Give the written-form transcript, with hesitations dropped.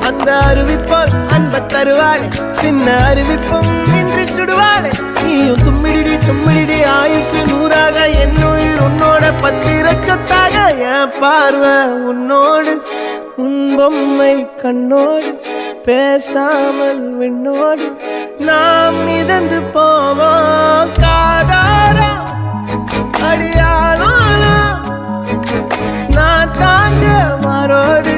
அந்த அறிவிப்பால் அன்ப தருவாளே சின்ன அறிவிப்பும் இன்றி சுடுவாளே நீயும் தும்மிடி தும்மிடி ஆயுசு நூறாக என்னுயிர் உன்னோட பத்திர சொத்தாக என் பார்வை உன்னோடு உன் பொம்மை கண்ணோடு பேசாமல் விண்ணோடு நாம் மிதந்து போவோம் காதாரா அடியாளோ நான் தாங்க மாறோடு